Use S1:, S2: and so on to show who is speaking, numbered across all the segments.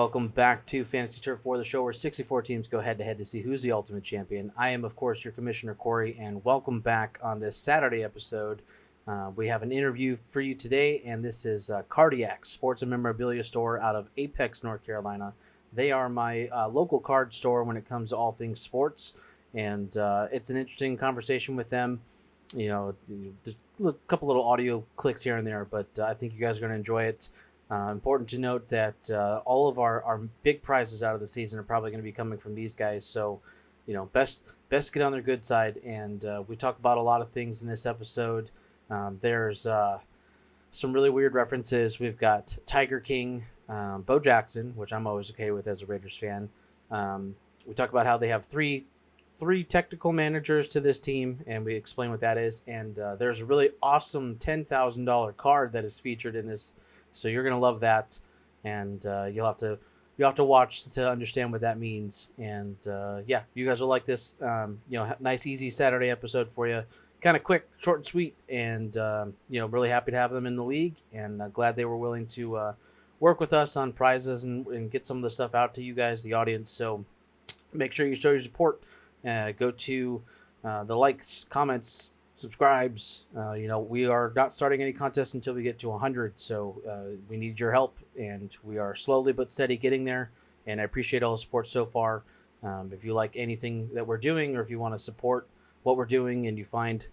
S1: Welcome back to Fantasy Turf War, the show where 64 teams go head-to-head to see who's the ultimate champion. I am, of course, your Commissioner, Cory, and welcome back on this Saturday episode. We have an interview for you today, and this is CARDIACS Sports Memorabilia store out of Apex, North Carolina. They are my local card store when it comes to all things sports, and it's an interesting conversation with them. You know, there's a couple little audio clicks here and there, but I think you guys are going to enjoy it. Important to note that all of our big prizes out of the season are probably going to be coming from these guys. So, you know, best get on their good side. And we talk about a lot of things in this episode. There's some really weird references. We've got Tiger King, Bo Jackson, which I'm always okay with as a Raiders fan. We talk about how they have three technical managers to this team, and we explain what that is. And there's a really awesome $10,000 card that is featured in this. So you're gonna love that, and you'll have to watch to understand what that means. And yeah, you guys will like this. Nice, easy Saturday episode for you. Kind of quick, short, and sweet, and really happy to have them in the league, and glad they were willing to work with us on prizes and get some of the stuff out to you guys, the audience. So make sure you show your support. Go to the likes, comments, subscribes. We are not starting any contests until we get to 100, so we need your help, and we are slowly but steady getting there, and I appreciate all the support so far. If you like anything that we're doing, or if you want to support what we're doing, and you find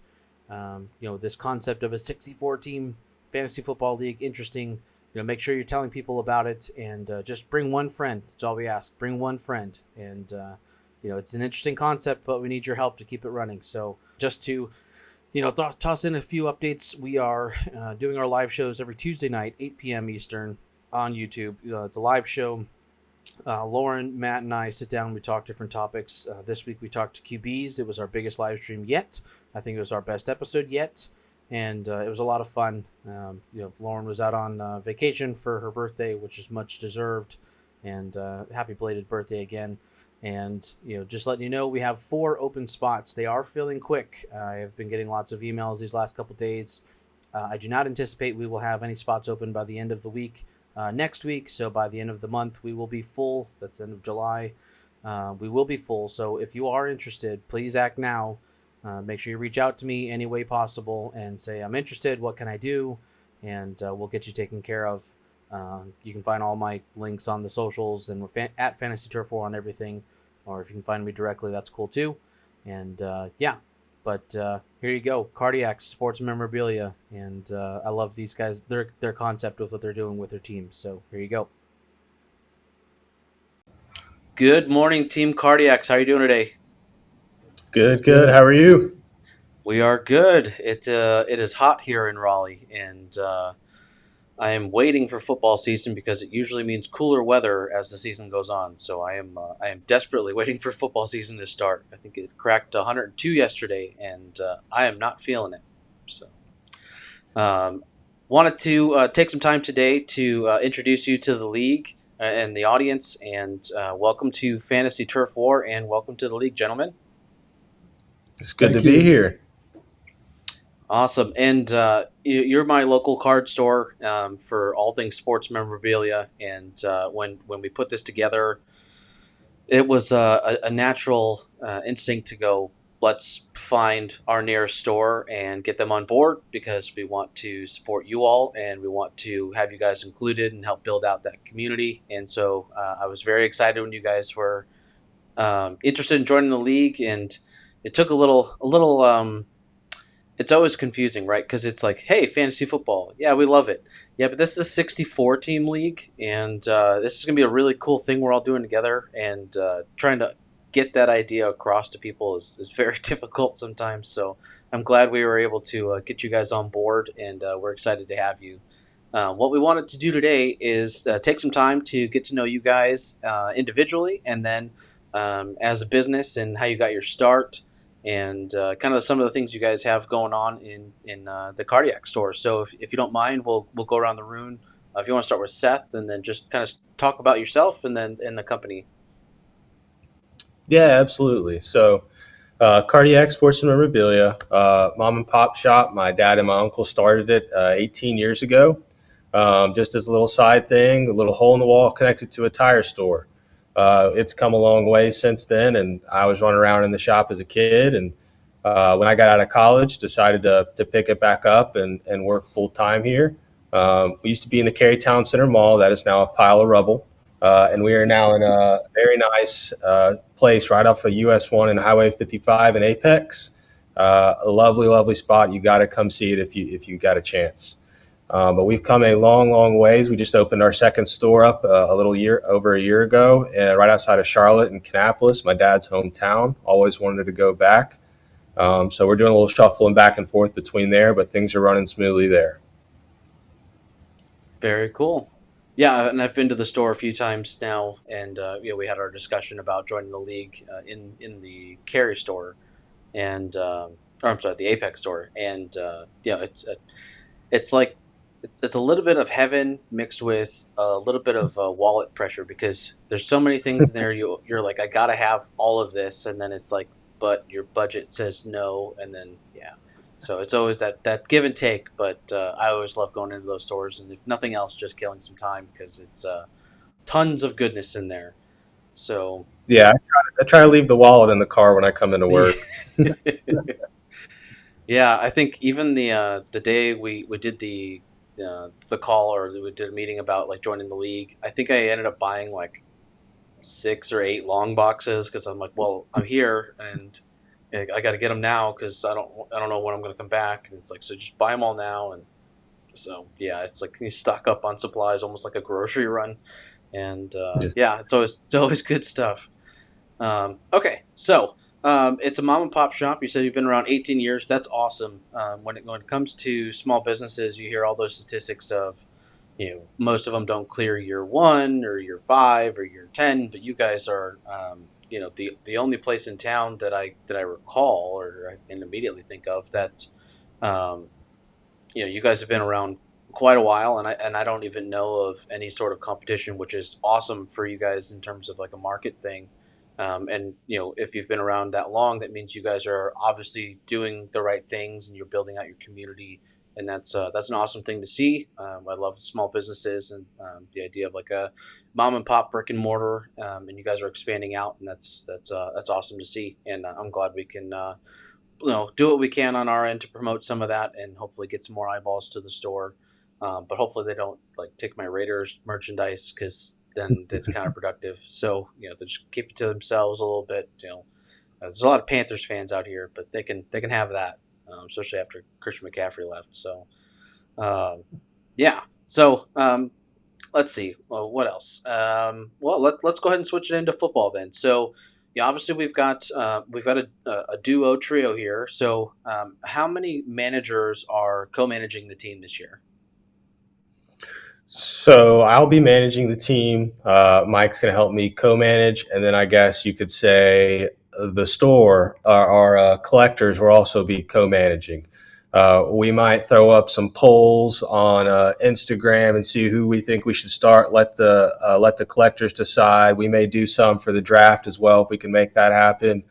S1: this concept of a 64 team fantasy football league interesting, make sure you're telling people about it, and just bring one friend. That's all we ask. Bring one friend, and it's an interesting concept, but we need your help to keep it running. So just to toss in a few updates. We are doing our live shows every Tuesday night, 8 p.m. Eastern on YouTube. It's a live show. Lauren, Matt, and I sit down. We talk different topics. This week we talked to QBs. It was our biggest live stream yet. I think it was our best episode yet. And it was a lot of fun. Lauren was out on vacation for her birthday, which is much deserved. And happy belated birthday again. And, just letting you know, we have 4 open spots. They are filling quick. I have been getting lots of emails these last couple days. I do not anticipate we will have any spots open by the end of the week next week. So by the end of the month, we will be full. That's the end of July. We will be full. So if you are interested, please act now. Make sure you reach out to me any way possible and say, I'm interested. What can I do? And we'll get you taken care of. You can find all my links on the socials, and we're at Fantasy Turf War on everything. Or if you can find me directly, that's cool too. And here you go, CARDIACS Sports Memorabilia, and I love these guys, their concept with what they're doing with their team. So here you go. Good morning, Team CARDIACS. How are you doing today?
S2: Good. How are you?
S1: We are good. It is hot here in Raleigh, and I am waiting for football season because it usually means cooler weather as the season goes on. So I am desperately waiting for football season to start. I think it cracked 102 yesterday, and I am not feeling it. So wanted to take some time today to introduce you to the league and the audience, and welcome to Fantasy Turf War, and welcome to the league, gentlemen.
S2: It's good to be here.
S1: Awesome. And you're my local card store for all things sports memorabilia. And when we put this together, it was a natural instinct to go, let's find our nearest store and get them on board, because we want to support you all, and we want to have you guys included and help build out that community. And so I was very excited when you guys were interested in joining the league, and it took a little it's always confusing, right? Because it's like, hey, fantasy football. Yeah, we love it. Yeah, but this is a 64-team league, and this is going to be a really cool thing we're all doing together. And trying to get that idea across to people is very difficult sometimes. So I'm glad we were able to get you guys on board, and we're excited to have you. What we wanted to do today is take some time to get to know you guys individually, and then as a business, and how you got your start, and kind of some of the things you guys have going on in the CARDIACS store. So if you don't mind, we'll go around the room. If you want to start with Seth, and then just kind of talk about yourself and then in the company.
S2: Yeah, absolutely. So CARDIACS Sports Memorabilia, mom and pop shop. My dad and my uncle started it 18 years ago. just as a little side thing, a little hole in the wall connected to a tire store. It's come a long way since then, and I was running around in the shop as a kid, and when I got out of college, decided to pick it back up and work full time here. We used to be in the Cary Town Center Mall. That is now a pile of rubble. And we are now in a very nice place right off of US 1 and Highway 55 in Apex. A lovely, lovely spot. You got to come see it if you got a chance. But we've come a long, long ways. We just opened our second store up over a year ago, right outside of Charlotte in Kannapolis, my dad's hometown. Always wanted to go back. So we're doing a little shuffling back and forth between there, but things are running smoothly there.
S1: Very cool. Yeah, and I've been to the store a few times now, and we had our discussion about joining the league in the Cary store, and or I'm sorry, the Apex store, and it's like it's a little bit of heaven mixed with a little bit of wallet pressure because there's so many things in there. You're like, I gotta have all of this, and then it's like, but your budget says no, and then yeah. So it's always that give and take, but I always love going into those stores, and if nothing else, just killing some time because it's tons of goodness in there. So
S2: Yeah, I try to leave the wallet in the car when I come into work.
S1: yeah, I think even the day we did the call or we did a meeting about like joining the league, I think I ended up buying like 6 or 8 long boxes because I'm like, well, I'm here and I got to get them now because I don't know when I'm going to come back. And it's like, so just buy them all now. And so yeah, it's like you stock up on supplies, almost like a grocery run. And
S2: Just
S1: yeah, it's always good stuff. Okay, so it's a mom and pop shop. You said you've been around 18 years. That's awesome. When it comes to small businesses, you hear all those statistics of, most of them don't clear year 1 or year 5 or year 10, but you guys are, the only place in town that I recall or I can immediately think of that, um, you guys have been around quite a while, and I don't even know of any sort of competition, which is awesome for you guys in terms of like a market thing. And if you've been around that long, that means you guys are obviously doing the right things and you're building out your community, and that's an awesome thing to see. I love small businesses and the idea of like a mom and pop brick and mortar, and you guys are expanding out, and that's awesome to see. And I'm glad we can do what we can on our end to promote some of that and hopefully get some more eyeballs to the store. But hopefully they don't like take my Raiders merchandise because then it's counterproductive. So they just keep it to themselves a little bit. There's a lot of Panthers fans out here, but they can have that, especially after Christian McCaffrey left. So yeah. So let's see. Well, what else? Well, let's go ahead and switch it into football then. So, yeah, obviously we've got a duo trio here. So, how many managers are co-managing the team this year?
S2: So I'll be managing the team. Mike's going to help me co-manage, and then I guess you could say the store, our collectors, will also be co-managing. We might throw up some polls on Instagram and see who we think we should start. Let the collectors decide. We may do some for the draft as well if we can make that happen.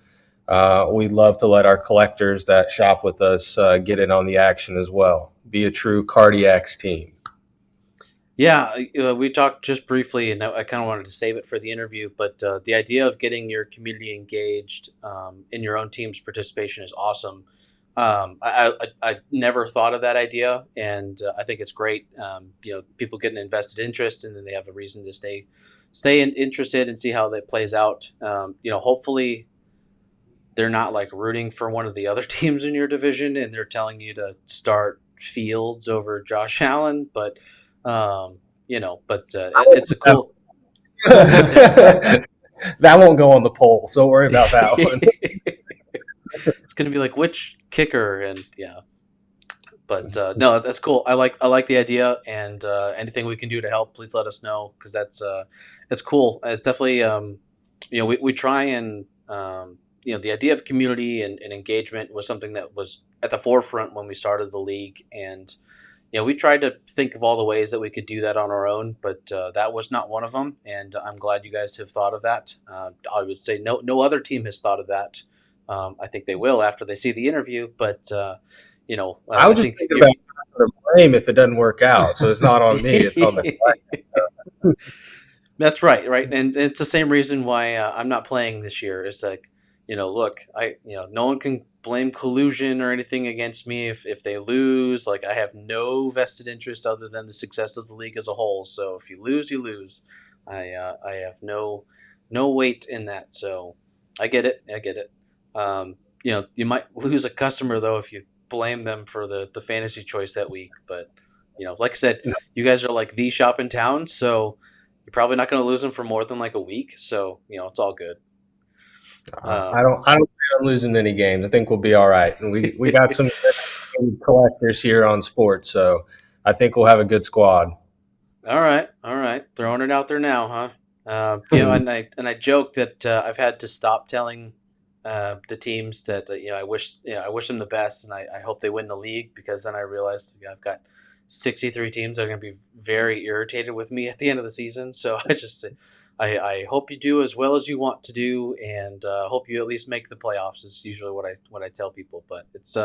S2: We'd love to let our collectors that shop with us get in on the action as well. Be a true CARDIACS team.
S1: Yeah, we talked just briefly, and I kind of wanted to save it for the interview. But the idea of getting your community engaged in your own team's participation is awesome. I never thought of that idea, and I think it's great. People get an invested interest, and then they have a reason to interested and see how that plays out. Hopefully they're not like rooting for one of the other teams in your division, and they're telling you to start Fields over Josh Allen, but it's a cool.
S2: That won't go on the poll, so don't worry about that one.
S1: It's gonna be like which kicker, and yeah, but no, that's cool. I like the idea, and anything we can do to help, please let us know because it's cool. It's definitely we try and the idea of community and engagement was something that was at the forefront when we started the league, and we tried to think of all the ways that we could do that on our own, but that was not one of them. And I'm glad you guys have thought of that. I would say no other team has thought of that. I think they will after they see the interview. But
S2: I was
S1: I
S2: just
S1: think
S2: thinking about to blame if it doesn't work out. So it's not on me; it's on the collective.
S1: That's right, right, and it's the same reason why I'm not playing this year. It's like, look, no one can blame collusion or anything against me if they lose. Like, I have no vested interest other than the success of the league as a whole. So if you lose, you lose. I have no weight in that. So I get it. I get it. You might lose a customer though if you blame them for the fantasy choice that week. But like I said, you guys are like the shop in town, so you're probably not going to lose them for more than like a week. So it's all good.
S2: I don't plan on losing any games. I think we'll be all right. And we got some collectors here on sports, so I think we'll have a good squad.
S1: All right, throwing it out there now, huh? And I joke that I've had to stop telling the teams that I wish them the best, and I hope they win the league, because then I realized I've got 63 teams that are going to be very irritated with me at the end of the season. So I hope you do as well as you want to do, and hope you at least make the playoffs. Is usually what I tell people. But it's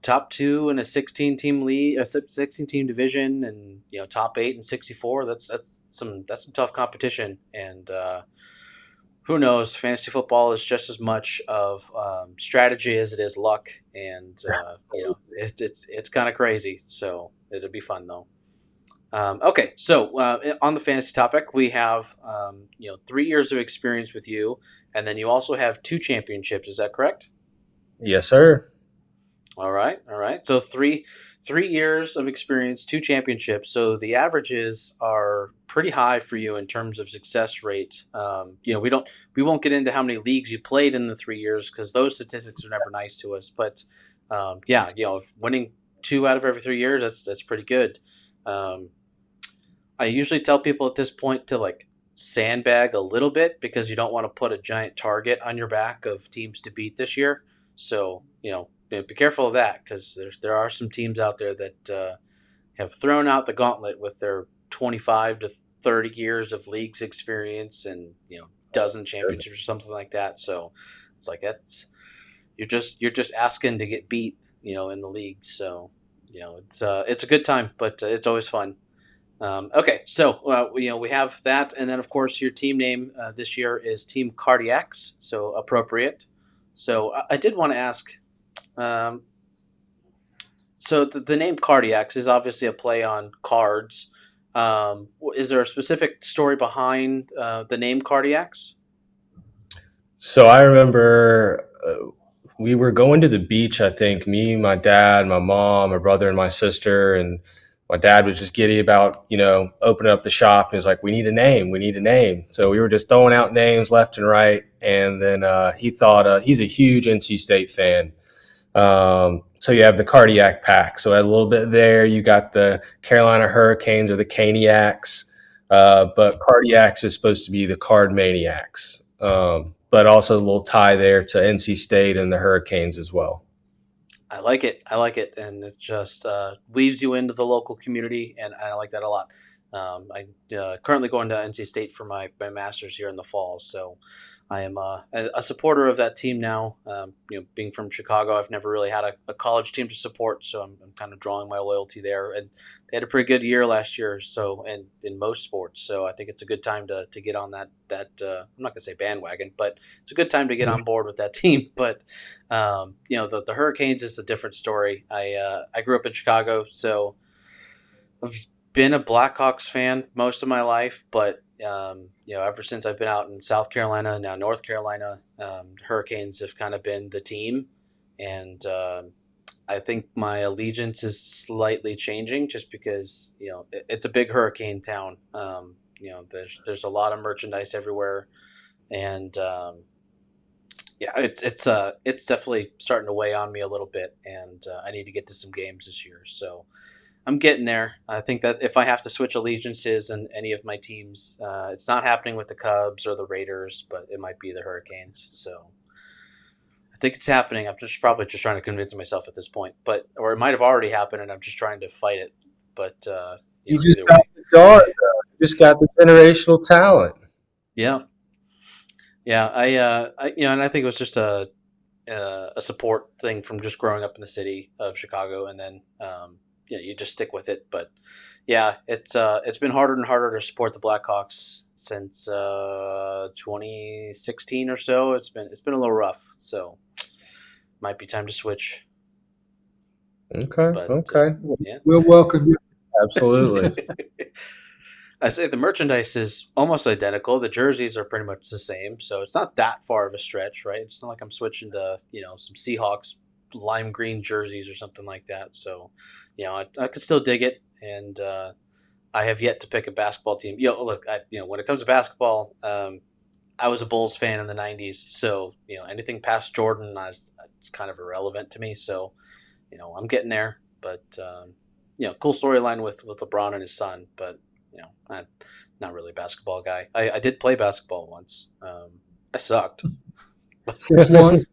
S1: top two in a 16 team league, a 16 team division, and top 8 and 64. That's some tough competition, and who knows? Fantasy football is just as much of strategy as it is luck, and it's kind of crazy. So it'll be fun though. Okay, so on the fantasy topic, we have 3 years of experience with you, and then you also have 2 championships. Is that correct?
S2: Yes, sir.
S1: All right. So three years of experience, 2 championships. So the averages are pretty high for you in terms of success rate. We won't get into how many leagues you played in the 3 years, because those statistics are never nice to us. But if winning 2 out of every 3 years, that's pretty good. I usually tell people at this point to like sandbag a little bit, because you don't want to put a giant target on your back of teams to beat this year. So be careful of that, because there are some teams out there that have thrown out the gauntlet with their 25 to 30 years of leagues experience and dozen championships or something like that. So it's like you're just asking to get beat in the league. So it's a good time, but it's always fun. Okay, so we have that, and then of course your team name this year is Team CARDIACS, so appropriate. So I did want to ask. So the name CARDIACS is obviously a play on cards. Is there a specific story behind the name CARDIACS?
S2: So I remember we were going to the beach. I think me, my dad, my mom, my brother, and my sister, and my dad was just giddy about opening up the shop, and he's like, "We need a name. We need a name." So we were just throwing out names left and right, and then he thought he's a huge NC State fan. So you have the Cardiac Pack. So a little bit there, you got the Carolina Hurricanes or the Caniacs, but Cardiacs is supposed to be the Card Maniacs. But also a little tie there to NC State and the Hurricanes as well.
S1: I like it, and it just weaves you into the local community, and I like that a lot. I'm currently going to NC State for my master's here in the fall, so I am a supporter of that team now. Being from Chicago, I've never really had a college team to support, so I'm kind of drawing my loyalty there. And they had a pretty good year last year, so, and in most sports. So I think it's a good time to get on that. I'm not gonna say bandwagon, but it's a good time to get on board with that team. But the Hurricanes is a different story. I grew up in Chicago, so I've been a Blackhawks fan most of my life, but ever since I've been out in South Carolina, now North Carolina, Hurricanes have kind of been the team, and I think my allegiance is slightly changing, just because it's a big hurricane town. There's a lot of merchandise everywhere, and it's definitely starting to weigh on me a little bit, and I need to get to some games this year. So I'm getting there. I think that if I have to switch allegiances in any of my teams, it's not happening with the Cubs or the Raiders, but it might be the Hurricanes. So I think it's happening. I'm probably just trying to convince myself at this point, or it might have already happened, and I'm just trying to fight it. But
S2: You just got the guard, though. You just got the generational talent.
S1: Yeah. I and I think it was just a support thing from just growing up in the city of Chicago, and then you just stick with it. But yeah, it's been harder and harder to support the Blackhawks since 2016 or so. It's been a little rough, so might be time to switch.
S2: Okay.
S1: But
S2: Okay.
S1: yeah.
S3: We'll welcome you.
S2: Absolutely.
S1: I say the merchandise is almost identical. The jerseys are pretty much the same, so it's not that far of a stretch, right? It's not like I'm switching to some Seahawks lime green jerseys or something like that. So, I could still dig it, and I have yet to pick a basketball team. Look, when it comes to basketball, I was a Bulls fan in the '90s, so anything past Jordan, it's kind of irrelevant to me. So, I'm getting there, but cool storyline with LeBron and his son, but I'm not really a basketball guy. I did play basketball once. I sucked.
S3: Just once.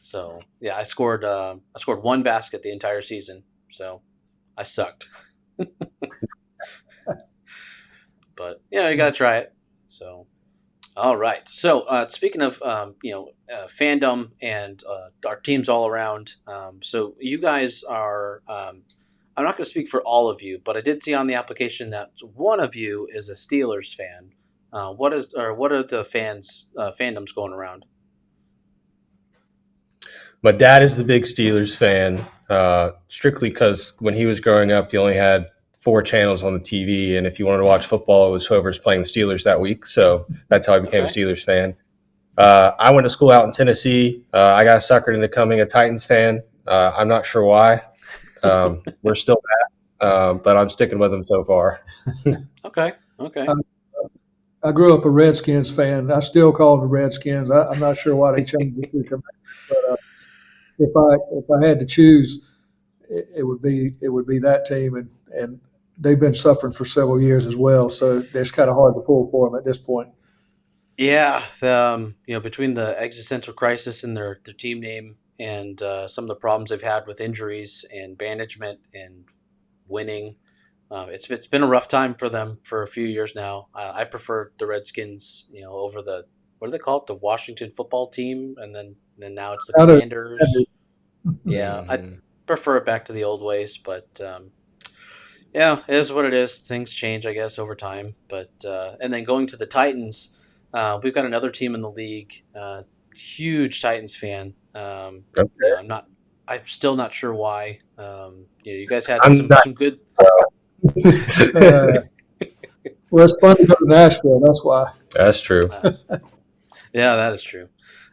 S1: So yeah, I scored one basket the entire season. So I sucked. But you gotta try it. So all right. So speaking of fandom and our teams all around, so you guys are. I'm not going to speak for all of you, but I did see on the application that one of you is a Steelers fan. What are the fandoms going around?
S2: My dad is the big Steelers fan, strictly because when he was growing up, he only had 4 channels on the TV, and if you wanted to watch football, it was whoever's playing the Steelers that week. So that's how I became a
S1: Okay.
S2: Steelers fan. I went to school out in Tennessee. I got suckered into becoming a Titans fan. I'm not sure why. We're still that, but I'm sticking with them so far.
S1: Okay. Okay.
S3: I grew up a Redskins fan. I still call them the Redskins. I'm not sure why they changed it to Command, but if I had to choose, it would be that team, and they've been suffering for several years as well. So it's kind of hard to pull for them at this point.
S1: Yeah. Between the existential crisis in their team name and some of the problems they've had with injuries and management and winning. It's been a rough time for them for a few years now. I prefer the Redskins, over the what do they call it, the Washington Football Team, and then now it's the
S3: Now they're
S1: Commanders. Yeah, I
S2: Mhm.
S1: prefer it back to the old ways, but yeah, it is what it is. Things change, I guess, over time. But and then going to the Titans, we've got another team in the league. Huge Titans fan.
S2: Okay.
S1: I'm still not sure why. You guys had
S2: I'm not.
S1: some good.
S3: uh, well, it's fun to go to Nashville. That's why.
S2: That's true.
S1: Uh, yeah, that is true.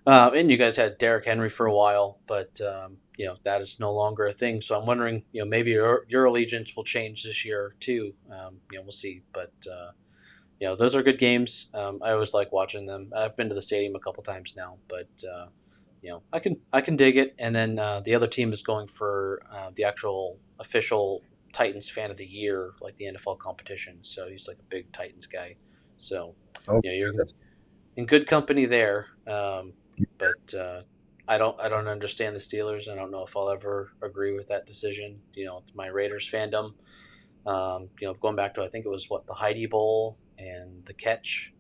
S1: And you guys had Derrick Henry for a while, but that is no longer a thing. So I'm wondering, maybe your allegiance will change this year too. We'll see. But those are good games. I always like watching them. I've been to the stadium a couple times now, but I can dig it. And then the other team is going for the actual official Titans fan of the year, like the NFL competition. So he's like a big Titans guy. So you're in good company there. But I don't understand the Steelers. I don't know if I'll ever agree with that decision. It's my Raiders fandom. Going back to, I think it was what, the Heidi Bowl and the catch.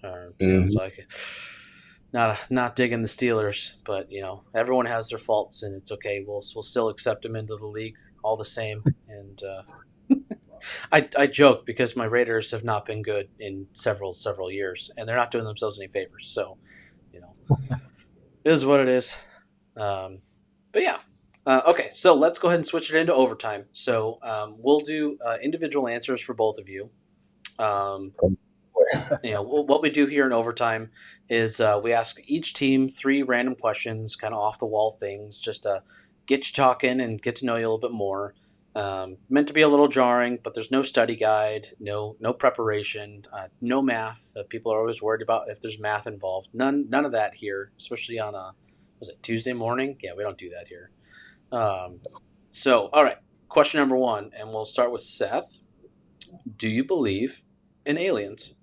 S2: Mhm.
S1: So I could, not digging the Steelers, but everyone has their faults, and it's okay. We'll still accept them into the league all the same. And I joke because my Raiders have not been good in several years, and they're not doing themselves any favors. So you know, it is what it is. Um, but yeah. Okay, so let's go ahead and switch it into overtime. So we'll do individual answers for both of you. Um, what we do here in overtime is we ask each team 3 random questions, kind of off the wall things, just to get you talking and get to know you a little bit more. Meant to be a little jarring, but there's no study guide, no preparation, no math. People are always worried about if there's math involved. None of that here, especially on a was it Tuesday morning? Yeah, we don't do that here. Um, so all right, question number 1, and we'll start with Seth. Do you believe in aliens?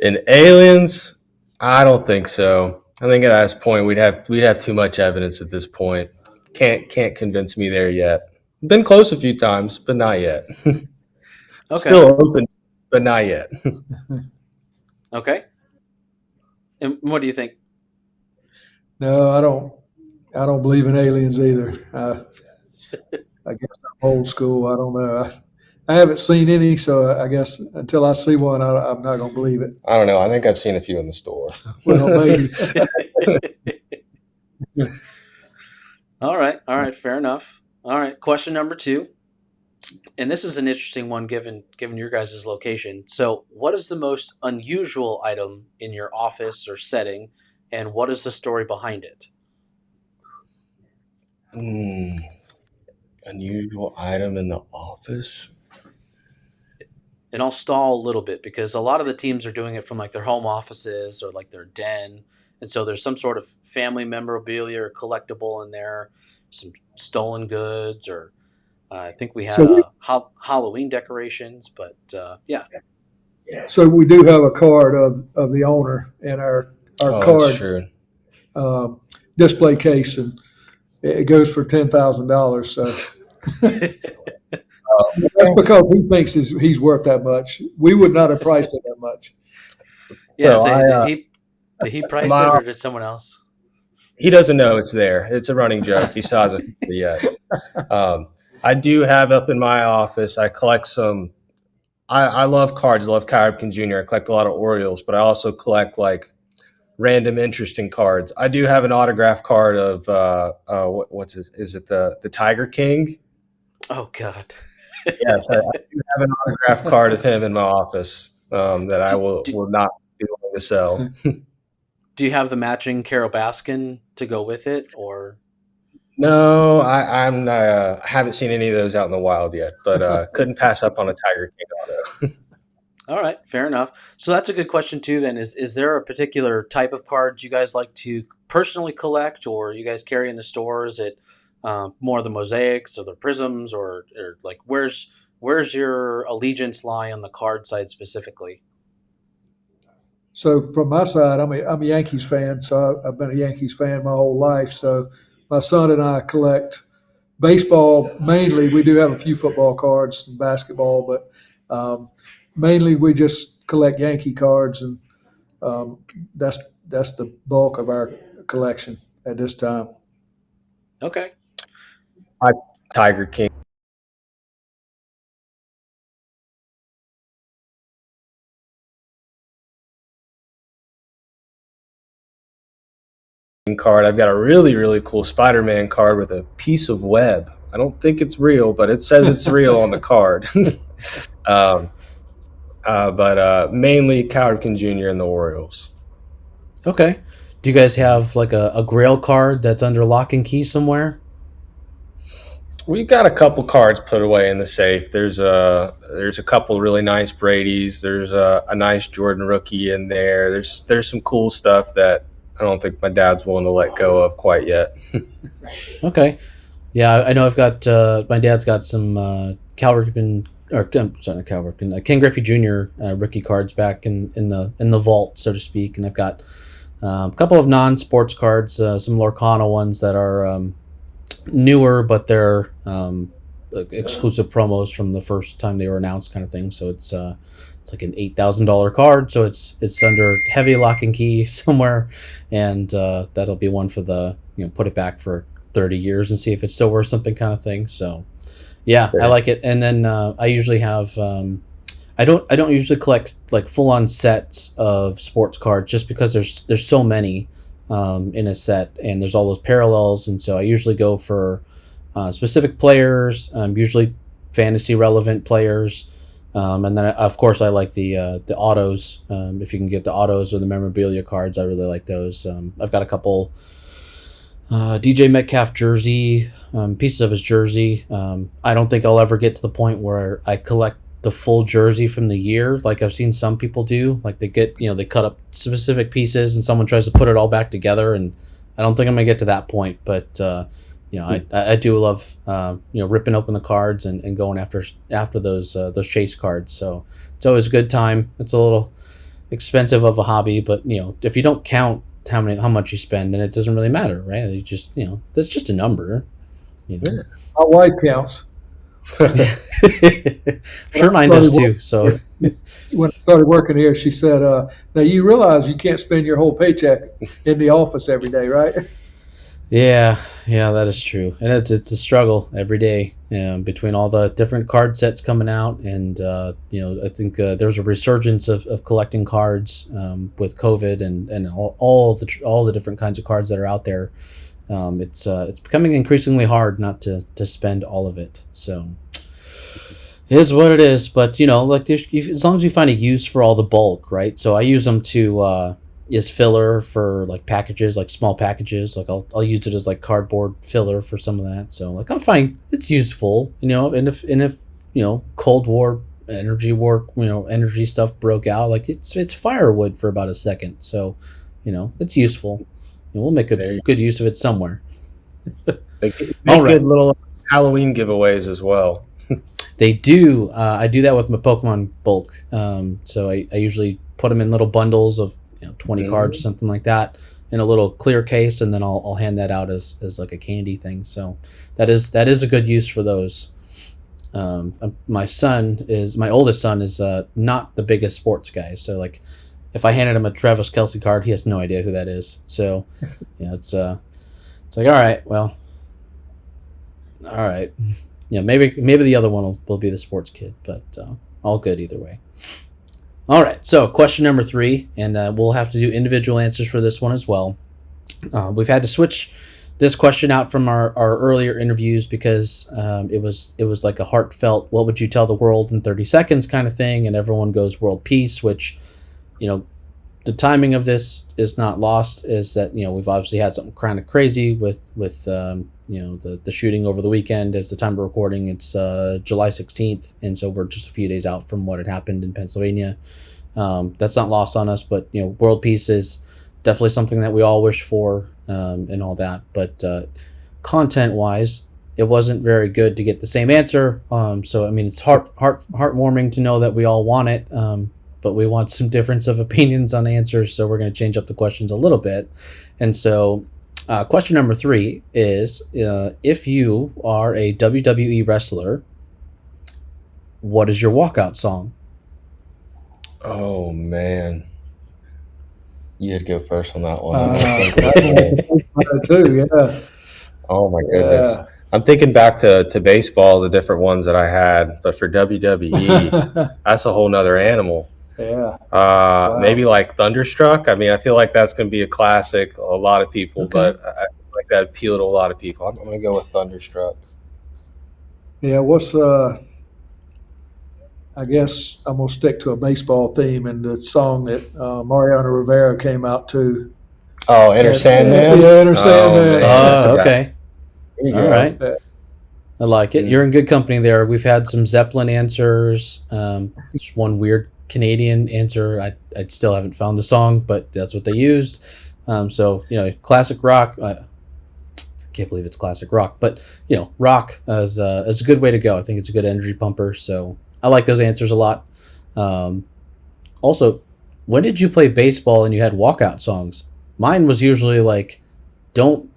S2: In aliens, I don't think so. I think at this point we'd have too much evidence at this point. Can't convince me there yet. Been close a few times, but not yet.
S1: Okay.
S2: Still open, but not yet.
S1: Okay. And what do you think?
S3: No, I don't. I don't believe in aliens either. I guess I'm old school. I don't know. I haven't seen any, so I guess until I see one, I'm not going to believe it.
S2: I don't know. I think I've seen a few in the store.
S3: Well, maybe.
S1: All right, fair enough. All right, question number 2, and this is an interesting one given your guys' location. So, what is the most unusual item in your office or setting, and what is the story behind it?
S2: Unusual item in the office.
S1: And I'll stall a little bit because a lot of the teams are doing it from like their home offices or like their den. And so there's some sort of family memorabilia or collectible in there, some stolen goods, or I think we had Halloween decorations. But yeah.
S3: So we do have a card of the owner in our card display case, and it goes for $10,000. So. That's because he thinks he's worth that much. We would not have priced it that much.
S1: Yeah, so did he price it or did someone else?
S2: He doesn't know it's there. It's a running joke. He saw it yet. I do have up in my office, I collect some – I love cards. I love Cal Ripken Jr. I collect a lot of Orioles, but I also collect like random interesting cards. I do have an autograph card of what's it? Is it the Tiger King?
S1: Oh, God.
S2: Yes, I do have an autograph card of him in my office that I will not be willing to sell.
S1: Do you have the matching Carol Baskin to go with it, or?
S2: No, I haven't seen any of those out in the wild yet, but couldn't pass up on a Tiger King auto.
S1: All right, fair enough. So that's a good question too. Then is there a particular type of cards you guys like to personally collect, or you guys carry in the stores? It more the mosaics or the prisms, or like where's your allegiance lie on the card side specifically?
S3: So from my side, I'm a Yankees fan, so I've been a Yankees fan my whole life. So my son and I collect baseball mainly. We do have a few football cards and basketball, but mainly we just collect Yankee cards, and that's the bulk of our collection at this time.
S1: Okay.
S2: Tiger King card. I've got a really, really cool Spider-Man card with a piece of web. I don't think it's real, but it says it's real on the card. But mainly Cal Ripken Jr. and the Orioles.
S1: Okay. Do you guys have like a Grail card that's under lock and key somewhere?
S2: We've got a couple cards put away in the safe. There's a couple really nice Brady's. There's a nice Jordan rookie in there. There's some cool stuff that I don't think my dad's willing to let go of quite yet.
S1: Okay. Yeah, I know I've got my dad's got some Cal Ripken, or sorry, not Cal Ripken, Ken Griffey Jr. Rookie cards back in the vault, so to speak, and I've got a couple of non-sports cards, some Lorcana ones that are newer, but they're exclusive promos from the first time they were announced, kind of thing. So it's like an $8,000 card, so it's under heavy lock and key somewhere, and that'll be one for the put it back for 30 years and see if it's still worth something, kind of thing. So yeah, I like it. And then I usually have I don't usually collect like full on sets of sports cards just because there's so many in a set, and there's all those parallels, and so I usually go for specific players, usually fantasy relevant players, and then of course I like the autos. If you can get the autos or the memorabilia cards, I really like those. I've got a couple DJ Metcalf jersey, pieces of his jersey. I don't think I'll ever get to the point where I collect the full jersey from the year, like I've seen some people do. Like they get, they cut up specific pieces and someone tries to put it all back together, and I don't think I'm gonna get to that point. But I do love ripping open the cards and going after those chase cards. So it's always a good time. It's a little expensive of a hobby, but if you don't count how much you spend, then it doesn't really matter, right? You just that's just a number.
S3: My wife counts.
S1: Sure, mine does too. So
S3: when I started working here, she said, "Now you realize you can't spend your whole paycheck in the office every day, right?"
S1: Yeah, that is true, and it's a struggle every day between all the different card sets coming out, and I think there's a resurgence of collecting cards with COVID and all the different kinds of cards that are out there. It's becoming increasingly hard not to spend all of it. So it is what it is. But like as long as you find a use for all the bulk, right? So I use them to is filler for like packages, like small packages. Like I'll use it as like cardboard filler for some of that. So like I'm fine. It's useful, And if Cold War energy stuff broke out, like it's firewood for about a second. So it's useful. We'll make a good use of it somewhere.
S2: They make good little Halloween giveaways as well.
S1: They do. I do that with my Pokemon bulk. So I usually put them in little bundles of 20 cards, something like that, in a little clear case, and then I'll hand that out as like a candy thing. So that is a good use for those. My oldest son is not the biggest sports guy, so like if I handed him a Travis Kelce card, he has no idea who that is. So it's like, all right, maybe the other one will be the sports kid, but all good either way. All right, so question number 3, and we'll have to do individual answers for this one as well. We've had to switch this question out from our earlier interviews because it was like a heartfelt, what would you tell the world in 30 seconds kind of thing, and everyone goes world peace, which, the timing of this is not lost, is that, we've obviously had something kind of crazy with the shooting over the weekend. As the time of recording, it's July 16th, and so we're just a few days out from what had happened in Pennsylvania. That's not lost on us, but world peace is definitely something that we all wish for, and all that. But content wise, it wasn't very good to get the same answer. So I mean, it's heartwarming to know that we all want it, but we want some difference of opinions on answers. So we're going to change up the questions a little bit, and so. Question number 3 is, if you are a WWE wrestler, what is your walkout song?
S2: Oh, man. You had to go first on that one.
S3: Yeah.
S2: Oh, my goodness. Yeah. I'm thinking back to baseball, the different ones that I had, but for WWE, that's a whole nother animal.
S3: Yeah. Wow.
S2: Maybe like Thunderstruck. I mean, I feel like that's going to be a classic. A lot of people, but I feel like that appeal to a lot of people. I'm going to go with Thunderstruck.
S3: Yeah. I guess I'm going to stick to a baseball theme, and the song that Mariano Rivera came out to.
S2: Oh, Enter Sandman?
S3: Yeah, Enter Sandman.
S1: Okay. All right. I like it. You're in good company there. We've had some Zeppelin answers. Just one weird Canadian answer. I still haven't found the song, but that's what they used. So classic rock. I can't believe it's classic rock, but rock is a good way to go. I think it's a good energy pumper. So I like those answers a lot. Also, when did you play baseball and you had walkout songs? Mine was usually like, "Don't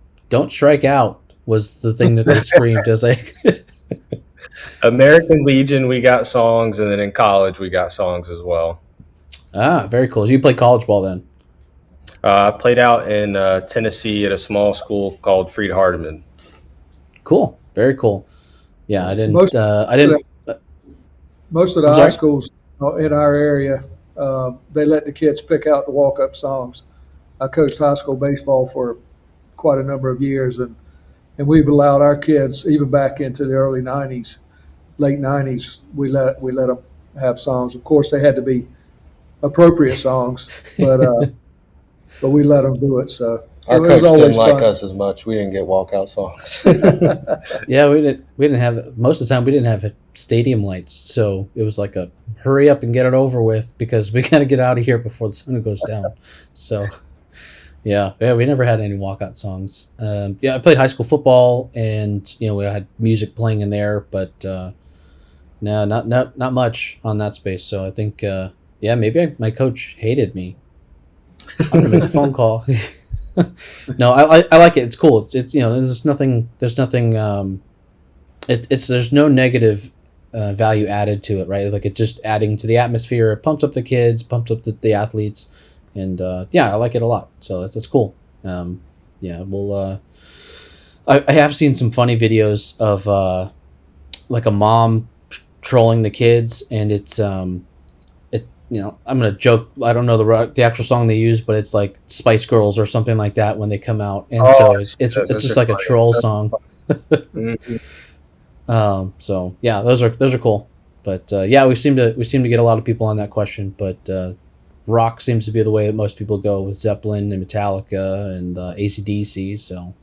S1: strike out" was the thing that they screamed as I.
S2: American Legion, we got songs, and then in college we got songs as well.
S1: Ah, very cool. So you played college ball then?
S2: I played out in Tennessee at a small school called Freed Hardeman.
S1: Cool, very cool. Yeah, I didn't.
S3: Most of the high schools in our area, they let the kids pick out the walk-up songs. I coached high school baseball for quite a number of years, and we've allowed our kids, even back into the early 90s, late 90s, we let them have songs. Of course, they had to be appropriate songs, but we let them do it. So
S2: our coach didn't like us as much. We didn't get walkout songs.
S1: Yeah, we didn't have, most of the time we didn't have stadium lights, so it was like a hurry up and get it over with because we got to get out of here before the sun goes down. So. Yeah, we never had any walkout songs. I played high school football, and we had music playing in there, but no, not much on that space. So I think, maybe my coach hated me. I'm gonna make a phone call. No, I like it. It's cool. It's there's nothing. There's no negative value added to it, right? Like it's just adding to the atmosphere. It pumps up the kids, pumps up the athletes, and I like it a lot. So that's cool. We'll. I have seen some funny videos of like a mom trolling the kids, and it's I'm gonna joke. I don't know the actual song they use, but it's like Spice Girls or something like that when they come out, and so it's just like a troll song.
S2: Mhm.
S1: So yeah, those are cool. But we seem to get a lot of people on that question. But rock seems to be the way that most people go with Zeppelin and Metallica and AC/DC. So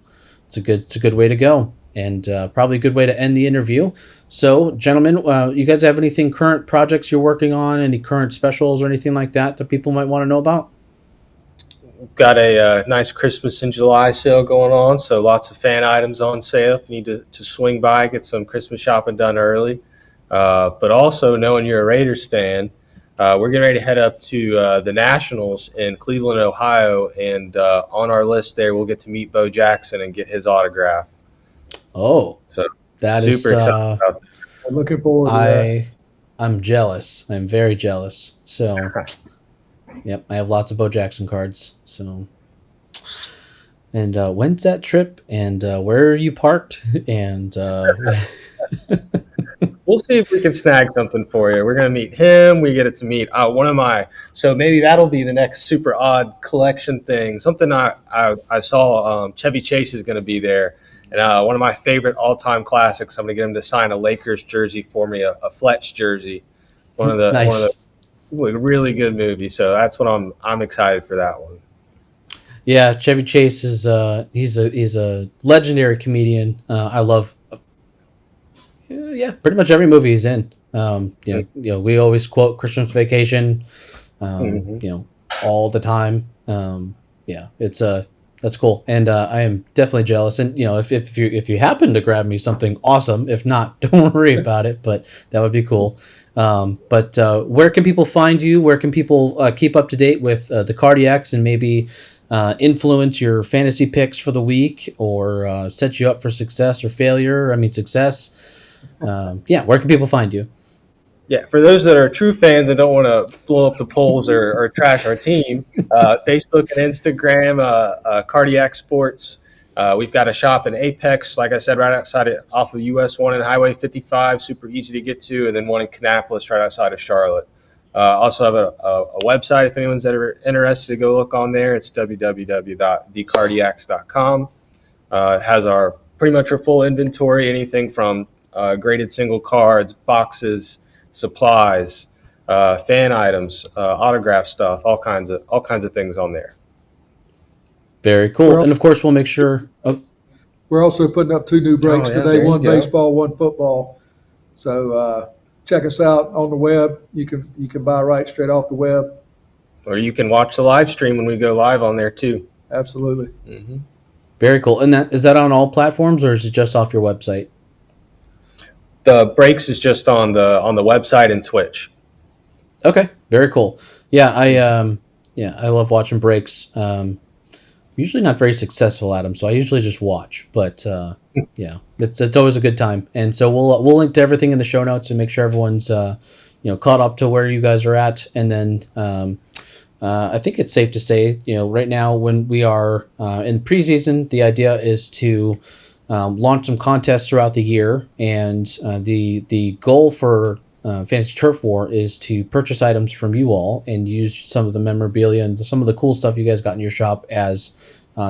S1: it's a good way to go, and probably a good way to end the interview. So, gentlemen, you guys have anything current projects you're working on? Any current specials or anything like that that people might want to know about?
S2: Got a nice Christmas in July sale going on, so lots of fan items on sale if you need to swing by, get some Christmas shopping done early. But also, knowing you're a Raiders fan, we're getting ready to head up to the Nationals in Cleveland, Ohio, and on our list there, we'll get to meet Bo Jackson and get his autograph.
S1: Oh,
S2: So
S1: that
S2: super
S1: is
S2: excited about
S3: I'm looking forward to that.
S1: I'm jealous. I'm very jealous. So, yep, I have lots of Bo Jackson cards. So, and when's that trip? And where are you parked? And
S2: We'll see if we can snag something for you. We're going to meet him. We get it to meet one of my. So maybe that'll be the next super odd collection thing. Something I saw Chevy Chase is going to be there. And one of my favorite all-time classics, I'm going to get him to sign a Lakers jersey for me, a Fletch jersy.
S1: nice.
S2: Really good movie. So that's what I'm excited for that one.
S1: Yeah, Chevy Chase is he's a legendary comedian. I love pretty much every movie he's in. We always quote Christmas Vacation, all the time. It's that's cool, and I am definitely jealous. And if you happen to grab me something awesome, if not, don't worry about it. But that would be cool. But where can people find you? Where can people keep up to date with the Cardiacs and maybe influence your fantasy picks for the week or set you up for success or failure? I mean, success. Where can people find you?
S2: Yeah, for those that are true fans and don't want to blow up the polls or trash our team, Facebook and Instagram, CARDIACS Sports. We've got a shop in Apex, like I said, right outside off of US 1 and Highway 55, super easy to get to, and then one in Kannapolis, right outside of Charlotte. Also have a website if anyone's ever interested to go look on there. It's www.thecardiacs.com. It has pretty much our full inventory, anything from graded single cards, boxes, supplies, fan items, autograph stuff, all kinds of things on there.
S1: Very cool. And of course, we'll make sure.
S3: We're also putting up 2 new breaks today, one baseball, one football. So check us out on the web. You can buy right straight off the web.
S2: Or you can watch the live stream when we go live on there too.
S3: Absolutely.
S2: Mm-hmm.
S1: Very cool. And is that on all platforms or is it just off your website?
S2: The breaks is just on the website and Twitch.
S1: Okay, very cool. Yeah, I love watching breaks. Usually not very successful at them, so I usually just watch. But it's always a good time. And so we'll link to everything in the show notes and make sure everyone's caught up to where you guys are at. And then I think it's safe to say right now when we are in preseason, the idea is to launch some contests throughout the year, and the goal for Fantasy Turf War is to purchase items from you all and use some of the memorabilia and some of the cool stuff you guys got in your shop as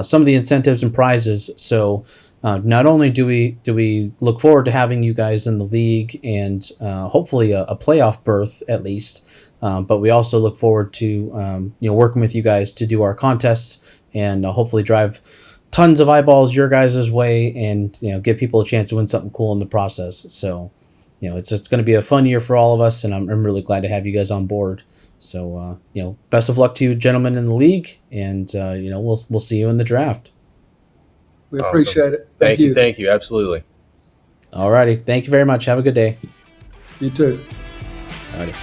S1: some of the incentives and prizes. So not only do we look forward to having you guys in the league and hopefully a playoff berth at least, but we also look forward to working with you guys to do our contests and hopefully drive tons of eyeballs your guys' way and give people a chance to win something cool in the process. So it's going to be a fun year for all of us, and I'm really glad to have you guys on board. So best of luck to you gentlemen in the league, and we'll see you in the draft.
S3: We appreciate it.
S2: Thank you, absolutely.
S1: All righty, thank you very much. Have a good day.
S3: You too.
S1: All righty.